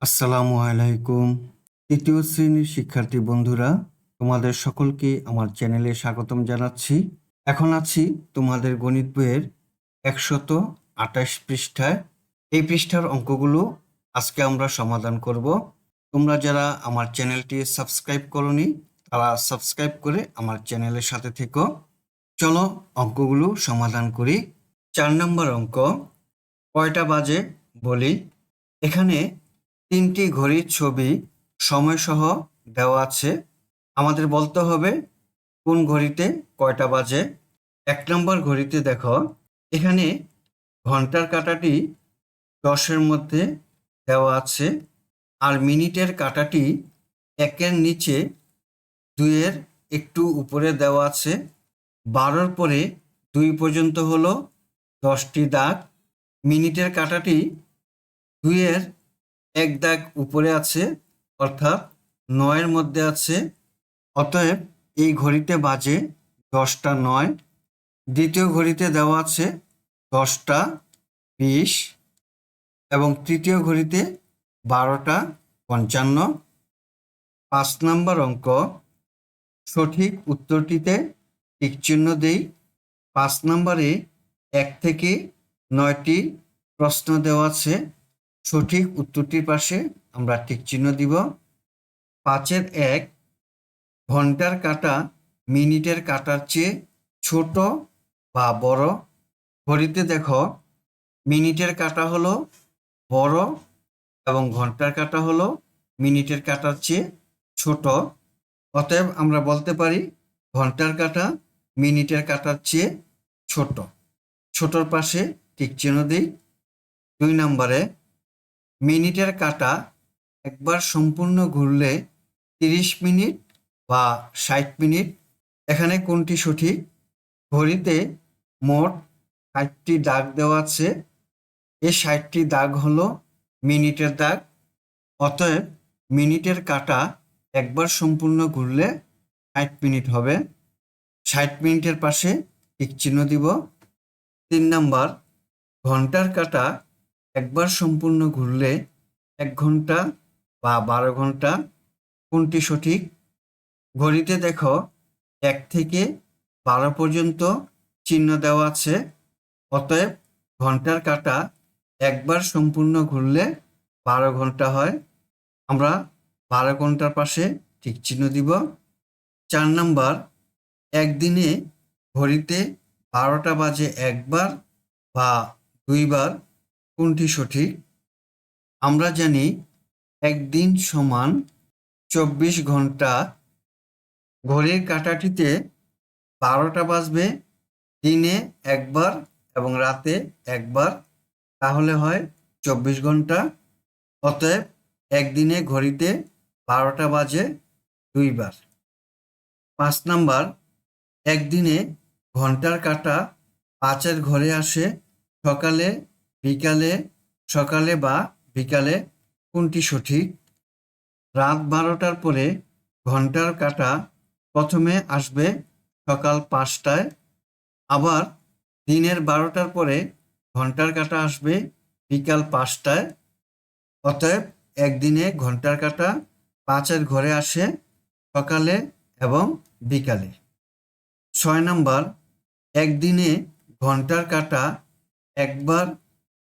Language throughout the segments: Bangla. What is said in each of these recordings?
আসসালামু আলাইকুম। তৃতীয় শ্রেণীর শিক্ষার্থী বন্ধুরা, তোমাদের সকলকে আমার চ্যানেলে স্বাগতম জানাচ্ছি। এখন আছি তোমাদের গণিত বইয়ের 128 পৃষ্ঠায়। এই পৃষ্ঠার অঙ্কগুলো আজকে আমরা সমাধান করব। তোমরা যারা আমার চ্যানেলটি সাবস্ক্রাইব করোনি, তারা সাবস্ক্রাইব করে আমার চ্যানেলের সাথে থেকো। চলো অঙ্কগুলো সমাধান করি। 4 নম্বর অঙ্ক, কয়টা বাজে বলি। এখানে 3টি ঘড়ির ছবি সময়সহ দেওয়া আছে। আমাদের বলতে হবে কোন ঘড়িতে কয়টা বাজে। 1 নম্বর ঘড়িতে দেখো, এখানে ঘন্টার কাঁটাটি 10-এর মধ্যে দেওয়া আছে, আর মিনিটের কাঁটাটি 1-এর নিচে 2-এর একটু উপরে দেওয়া আছে। 12-র পরে 2 পর্যন্ত হলো 10টি দাগ। মিনিটের কাঁটাটি 2-এর 1 দাগ উপরে আছে, অর্থাৎ 9-এর মধ্যে আছে। অতএব এই ঘড়িতে বাজে 10টা 9। দ্বিতীয় ঘড়িতে দেওয়া আছে 10টা 20 এবং তৃতীয় ঘড়িতে 12টা 55। 5 নম্বর অঙ্ক, সঠিক উত্তরটিতে টিক চিহ্ন দেই। 5 নম্বরে 1 থেকে 9টি প্রশ্ন দেওয়া আছে। সঠিক উত্তরটির পাশে আমরা টিক চিহ্ন দিব। 5-এর 1, ঘন্টার কাঁটা মিনিটের কাঁটার চেয়ে ছোট বা বড়। ঘড়িতে দেখো, মিনিটের কাঁটা হলো বড় এবং ঘন্টার কাঁটা হলো মিনিটের কাঁটার চেয়ে ছোট। অতএব আমরা বলতে পারি ঘন্টার কাঁটা মিনিটের কাঁটার চেয়ে ছোট। ছোটর পাশে টিক চিহ্ন দিই। 2 নম্বরে, মিনিটের কাঁটা একবার সম্পূর্ণ ঘুরলে 30 মিনিট বা 60 মিনিট। এখানে কোনটি সঠিক? ঘড়িতে মোট 60টি দাগ দেওয়া আছে। এই 60টি দাগ হলো মিনিটের দাগ। অতএব মিনিটের কাঁটা একবার সম্পূর্ণ ঘুরলে 60 মিনিট হবে। 60 মিনিটের পাশে টিক চিহ্ন দিব। 3 নম্বর, ঘন্টার কাঁটা একবার সম্পূর্ণ ঘুরলে 1 ঘন্টা বা 12 ঘন্টা। কোনটি সঠিক? ঘড়িতে দেখো, 1 থেকে 12 পর্যন্ত চিহ্ন দেওয়া আছে। অতএব ঘন্টার কাঁটা একবার সম্পূর্ণ ঘুরলে 12 ঘন্টা হয়। আমরা 12 ঘন্টার পাশে টিক চিহ্ন দিব। 4 নম্বর, একদিনে ঘড়িতে 12টা বাজে একবার বা 2 বার। কোনটি সঠিক? আমরা জানি একদিন সমান 24 ঘন্টা। ঘড়ির কাঁটাটিতে 12টা বাজবে দিনে একবার এবং রাতে একবার, তাহলে হয় 24 ঘন্টা। অতএব একদিনে ঘড়িতে 12টা বাজে 2 বার। 5 নম্বর, একদিনে ঘন্টার কাঁটা 5-এর ঘরে আসে সকালে, বিকালে, সকালে বা বিকালে। কোনটি সঠিক? রাত 12টার পরে ঘন্টার কাঁটা প্রথমে আসবে সকাল 5টায়, আবার দিনের 12টার পরে ঘন্টার কাঁটা আসবে বিকাল 5টায়। অতএব একদিনে ঘন্টার কাঁটা 5-এর ঘরে আসে সকালে এবং বিকালে। 6 নম্বর, একদিনে ঘন্টার কাঁটা একবার,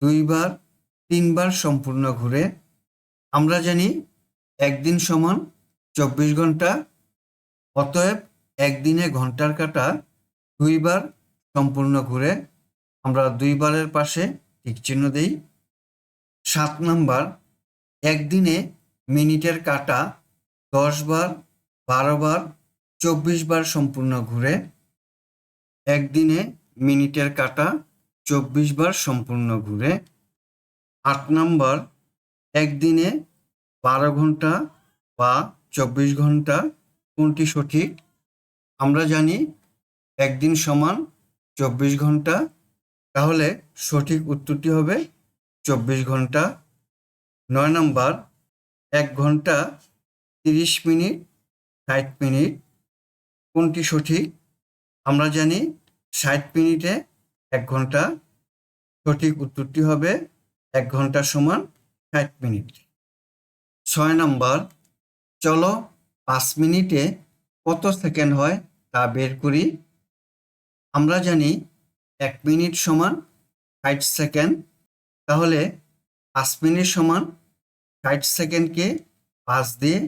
2 বার, 3 বার সম্পূর্ণ ঘুরে। আমরা জানি একদিন সমান 24 ঘন্টা। অতএব একদিনে ঘন্টার কাঁটা 2 বার সম্পূর্ণ ঘুরে। আমরা 2 বারের পাশে টিক চিহ্ন দেই। 7 নম্বর, একদিনে মিনিটের কাঁটা 10 বার, 12 বার, 24 বার সম্পূর্ণ ঘুরে। একদিনে মিনিটের কাঁটা 24 বার সম্পূর্ণ ঘুরে। 8 নম্বর, একদিনে 12 ঘন্টা বা 24 ঘন্টা। কোনটি সঠিক? আমরা জানি একদিন সমান 24 ঘন্টা, তাহলে সঠিক উত্তরটি হবে 24 ঘন্টা। 9 নম্বর, 1 ঘন্টা 30 মিনিট 60 মিনিট। কোনটি সঠিক? আমরা জানি 60 মিনিটে 1 ঘন্টা। সঠিক উত্তরটি হবে 1 ঘন্টা সমান 60 মিনিট। 6 নম্বর, চলো 5 মিনিটে কত সেকেন্ড হয় তা বের করি। আমরা জানি 1 মিনিট সমান 60 সেকেন্ড। তাহলে 5 মিনিট সমান 60 সেকেন্ডকে 5 দিয়ে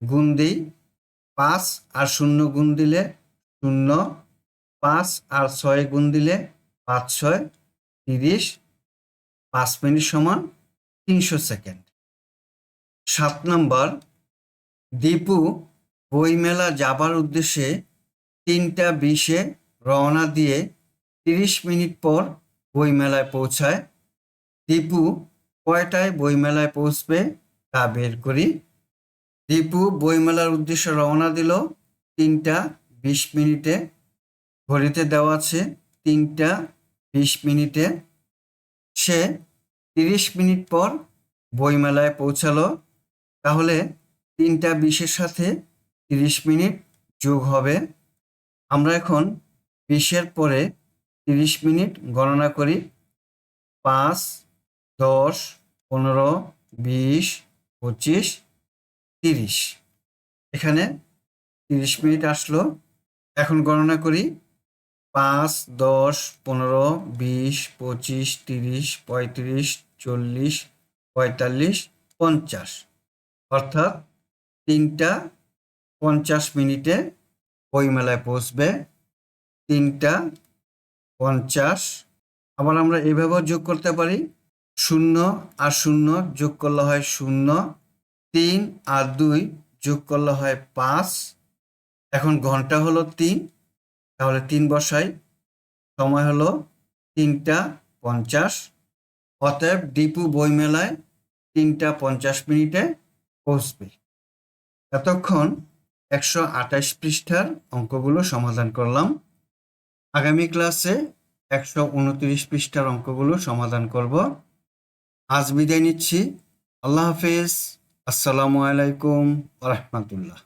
গুণ দিই। 5 আর 0 গুণ দিলে 0, 5 আর 6 গুণ দিলে 5 6 30, 5 মিনিট সমান 300 সেকেন্ড। 7 নম্বর, দীপু বইমেলা যাবার উদ্দেশ্যে 3:20-এ রওনা দিয়ে 30 মিনিট পর বইমেলায় পৌঁছায়। দীপু কয়টায় বইমেলায় পৌঁছবে তা বের করি। দীপু বইমেলার উদ্দেশ্যে রওনা দিল 3:20 মিনিটে। ঘড়িতে দেওয়া আছে 3:20 মিনিটে। সে 30 মিনিট পর বইমেলায় পৌঁছালো। তাহলে 3:20-এর সাথে 30 মিনিট যোগ হবে। আমরা এখন 20-এর পরে 30 মিনিট গণনা করি। 5, 10, 15, 20, 25, 30। এখানে 30 মিনিট আসলো। এখন গণনা করি। 5, 10, 15, 20, 25, 30, 35, 40, 45, 50। অর্থাৎ 3:50 মিনিটে বইমেলায় পৌঁছবে। 3:50। আবার আমরা এভাবেও যোগ করতে পারি। 0 আর 0 যোগ করলে হয় 0, 3 আর 2 যোগ করলে হয় 5। এখন ঘন্টা হলো 3, তাহলে 3 বসাই। সময় হলো 3:50। অতএব দীপু বইমেলায় 3:50 মিনিটে পৌঁছবে। এতক্ষণ 128 পৃষ্ঠার অঙ্কগুলো সমাধান করলাম। আগামী ক্লাসে 129 পৃষ্ঠার অঙ্কগুলো সমাধান করব। আজ বিদায় নিচ্ছি। আল্লাহ হাফেজ। আসসালামু আলাইকুম ওয়া রাহমাতুল্লাহ।